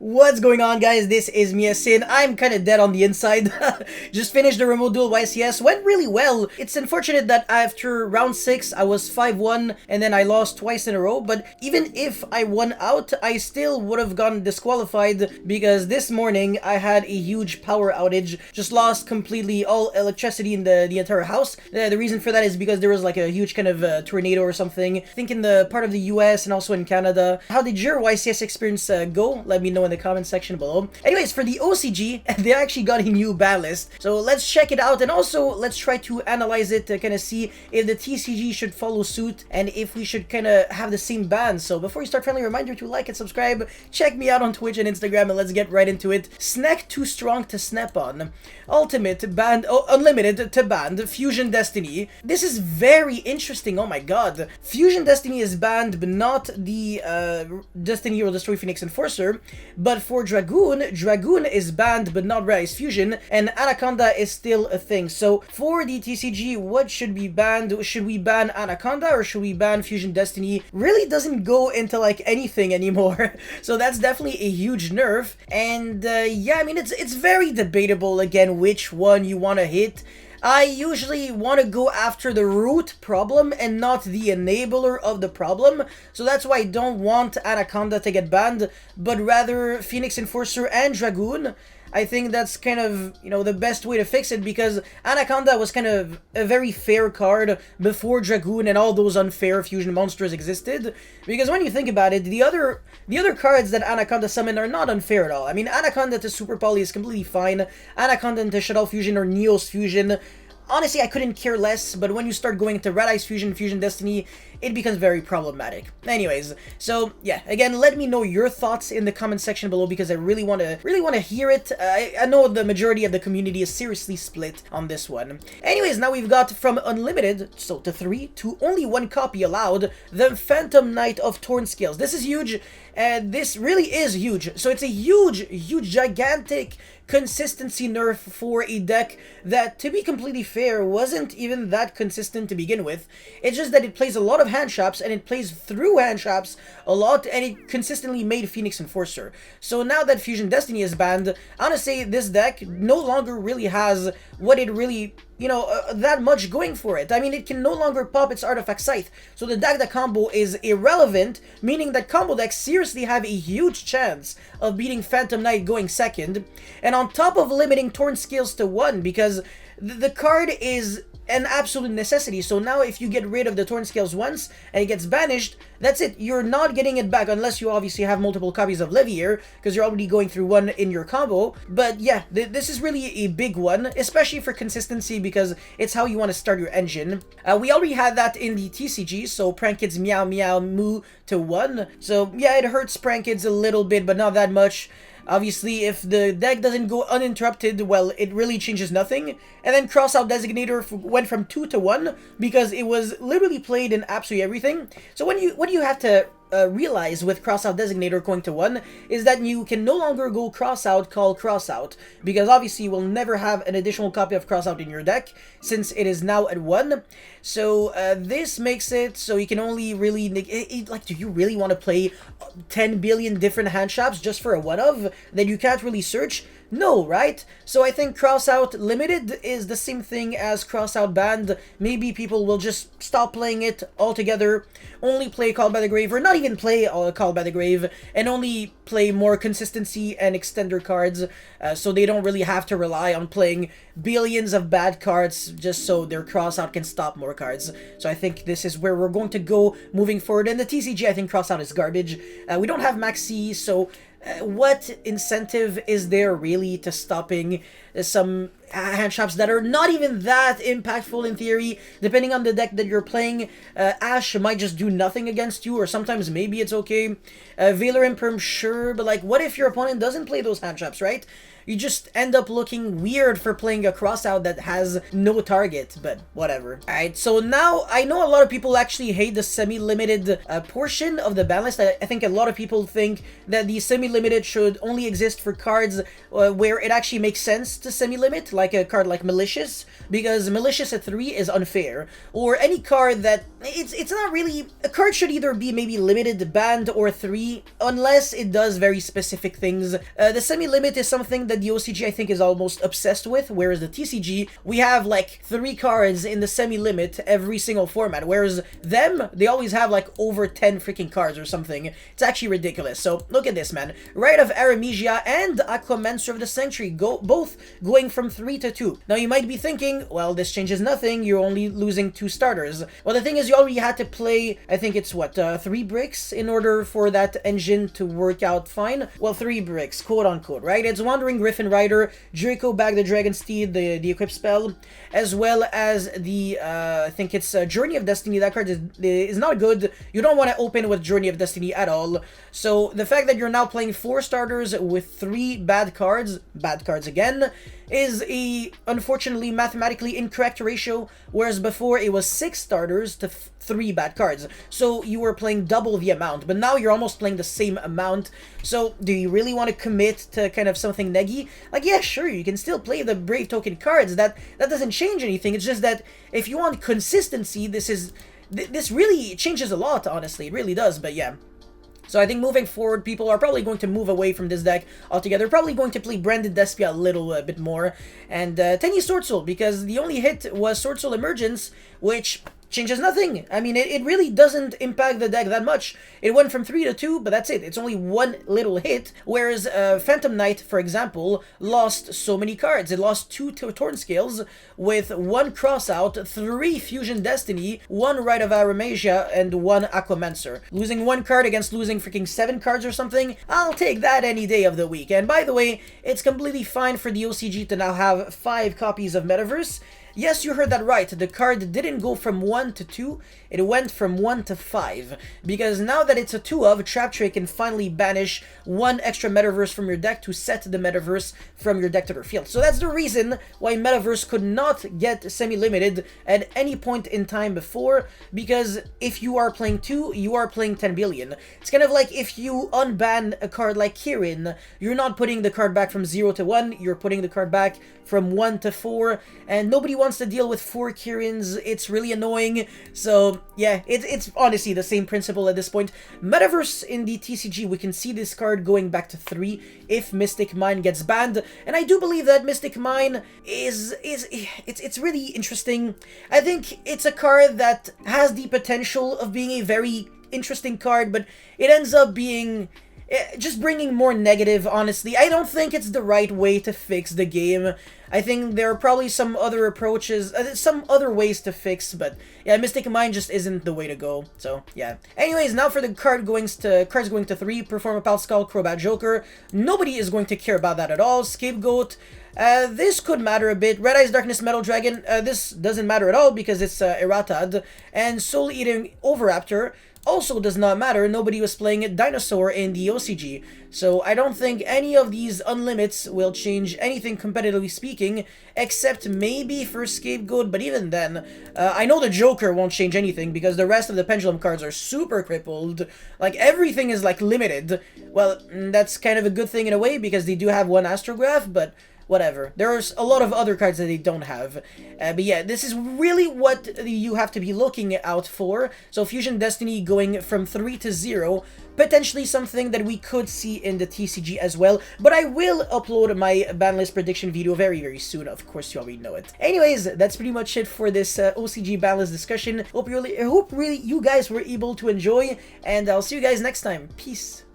What's going on, guys? This is Miasin. I'm kind of dead on the inside. Just finished the remote duel YCS. Went really well. It's unfortunate that after round 6, I was 5-1 and then I lost twice in a row. But even if I won out, I still would have gotten disqualified because this morning I had a huge power outage. Just lost completely all electricity in the entire house. The reason for that is because there was like a huge kind of tornado or something. I think in the part of the US and also in Canada. How did your YCS experience go? Let me know in the comment section below. Anyways, for the OCG, they actually got a new ban list, so let's check it out, and also let's try to analyze it to kind of see if the TCG should follow suit and if we should kind of have the same ban. So before you start, friendly reminder to like and subscribe, check me out on Twitch and Instagram, and let's get right into it. Snack too strong to snap on. Ultimate banned, unlimited to banned. Fusion Destiny. This is very interesting. Oh my god. Fusion Destiny is banned, but not the Destiny or Destroy Phoenix Enforcer. But for Dragoon is banned, but not Rise Fusion, and Anaconda is still a thing. So for the TCG, what should be banned? Should we ban Anaconda or should we ban Fusion Destiny? Really doesn't go into like anything anymore. So that's definitely a huge nerf. And yeah, I mean, it's very debatable again which one you want to hit. I usually want to go after the root problem and not the enabler of the problem, so that's why I don't want Anaconda to get banned, but rather Phoenix Enforcer and Dragoon. I think that's kind of, you know, the best way to fix it, because Anaconda was kind of a very fair card before Dragoon and all those unfair fusion monsters existed. Because when you think about it, the other cards that Anaconda summoned are not unfair at all. I mean, Anaconda to Super Poly is completely fine. Anaconda to Shadow Fusion or Neos Fusion, honestly, I couldn't care less, but when you start going into Red Eyes Fusion, Fusion Destiny, it becomes very problematic. Anyways, so yeah, again, let me know your thoughts in the comment section below, because I really want to hear it. I know the majority of the community is seriously split on this one. Anyways, now we've got from unlimited, so to 3, to only 1 copy allowed, the Phantom Knight of Torn Scales. This is huge, and this really is huge. So it's a huge, gigantic consistency nerf for a deck that, to be completely fair, wasn't even that consistent to begin with. It's just that it plays a lot of hand traps, and it plays through hand traps a lot, and it consistently made Phoenix Enforcer. So now that Fusion Destiny is banned, honestly, this deck no longer really has what it really, you know, that much going for it. I mean, it can no longer pop its Artifact Scythe, so the Dagda combo is irrelevant, meaning that combo decks seriously have a huge chance of beating Phantom Knight going second, and on top of limiting Torn Scales to 1, because the card is an absolute necessity. So now if you get rid of the Torn Scales once and it gets banished, that's it. You're not getting it back unless you obviously have multiple copies of Levier, because you're already going through 1 in your combo. But yeah, this is really a big one, especially for consistency, because it's how you want to start your engine. We already had that in the TCG, so Prank Kids Meow Meow Moo to 1. So yeah, it hurts Prank Kids a little bit, but not that much. Obviously, if the deck doesn't go uninterrupted, well, it really changes nothing. And then Crossout Designator went from 2 to 1 because it was literally played in absolutely everything. So what you have to realize with Crossout Designator going to 1 is that you can no longer go Crossout, call Crossout, because obviously you will never have an additional copy of Crossout in your deck since it is now at 1. So this makes it so you can only really like, do you really want to play 10 billion different hand traps just for a one of that you can't really search? No, right? So I think Crossout Limited is the same thing as Crossout Banned. Maybe people will just stop playing it altogether, only play Called by the Grave, or not even play Called by the Grave, and only play more consistency and extender cards, so they don't really have to rely on playing billions of bad cards just so their Crossout can stop more cards. So I think this is where we're going to go moving forward. And the TCG, I think Crossout is garbage. We don't have Maxi, so what incentive is there really to stopping some hand traps that are not even that impactful in theory? Depending on the deck that you're playing, Ash might just do nothing against you, or sometimes maybe it's okay. Valor Imperm, sure, but like, what if your opponent doesn't play those hand traps, right? You just end up looking weird for playing a Crossout that has no target, but whatever. Alright, so now I know a lot of people actually hate the semi-limited portion of the ban list. I think a lot of people think that the semi-limited should only exist for cards where it actually makes sense to semi-limit, like a card like Malicious, because Malicious at 3 is unfair, or any card that it's not really, a card should either be maybe limited, banned, or 3, unless it does very specific things. The semi-limit is something that the OCG I think is almost obsessed with, whereas the TCG, we have like 3 cards in the semi-limit every single format, whereas them, they always have like over 10 freaking cards or something. It's actually ridiculous. So look at this, man. Rite of Aramesia and Aquamancer of the Century, both going from 3 to 2. Now you might be thinking, well, this changes nothing, you're only losing 2 starters. Well, the thing is, you already had to play, I think it's what, 3 bricks in order for that engine to work out fine? Well, 3 bricks, quote unquote, right? It's Wandering Griffin Rider, Draco Bag the Dragon Steed, the equip spell, as well as the, I think it's Journey of Destiny. That card is not good. You don't want to open with Journey of Destiny at all. So the fact that you're now playing 4 starters with 3 bad cards again, is a, unfortunately, mathematically incorrect ratio, whereas before it was 6 starters to 3 bad cards. So you were playing double the amount, but now you're almost playing the same amount. So do you really want to commit to kind of something neggy? Like, yeah, sure, you can still play the Brave Token cards. That doesn't change anything. It's just that if you want consistency, this really changes a lot, honestly. It really does, but yeah. So I think moving forward, people are probably going to move away from this deck altogether. Probably going to play Branded Despia a little bit more. And Tenyi Sword Soul, because the only hit was Sword Soul Emergence, which changes nothing. I mean, it really doesn't impact the deck that much. It went from 3 to 2, but that's it. It's only 1 little hit, whereas Phantom Knight, for example, lost so many cards. It lost 2 Torn Scales with 1 Crossout, 3 Fusion Destiny, 1 Rite of Aramesia, and 1 Aquamancer. Losing 1 card against losing freaking 7 cards or something, I'll take that any day of the week. And by the way, it's completely fine for the OCG to now have 5 copies of Metaverse. Yes, you heard that right. The card didn't go from 1 to 2, it went from 1 to 5. Because now that it's a 2 of, Traptree can finally banish 1 extra Metaverse from your deck to set the Metaverse from your deck to their field. So that's the reason why Metaverse could not get semi-limited at any point in time before, because if you are playing 2, you are playing 10 billion. It's kind of like if you unban a card like Kirin, you're not putting the card back from 0 to 1, you're putting the card back from 1 to 4, and nobody wants to deal with 4 Kirins. It's really annoying. So yeah, it's honestly the same principle at this point. Metaverse in the TCG, we can see this card going back to 3 if Mystic Mine gets banned, and I do believe that Mystic Mine it's really interesting. I think it's a card that has the potential of being a very interesting card, but it ends up being just bringing more negative, honestly. I don't think it's the right way to fix the game. I think there are probably some other approaches, some other ways to fix, but yeah, Mystic Mine just isn't the way to go, so yeah. Anyways, now for the cards going to 3, Perform a Pal Skull, Crobat Joker. Nobody is going to care about that at all. Scapegoat, this could matter a bit. Red Eyes Darkness Metal Dragon, this doesn't matter at all because it's Erratad. And Soul Eating Overraptor also does not matter. Nobody was playing Dinosaur in the OCG, so I don't think any of these unlimits will change anything competitively speaking, except maybe for Scapegoat, but even then, I know the Joker won't change anything because the rest of the Pendulum cards are super crippled. Like, everything is, like, limited. Well, that's kind of a good thing in a way because they do have 1 Astrograph, but whatever. There's a lot of other cards that they don't have. But yeah, this is really what you have to be looking out for. So Fusion Destiny going from 3 to 0. Potentially something that we could see in the TCG as well. But I will upload my Banlist prediction video very, very soon. Of course, you already know it. Anyways, that's pretty much it for this OCG Banlist discussion. I hope really you guys were able to enjoy. And I'll see you guys next time. Peace.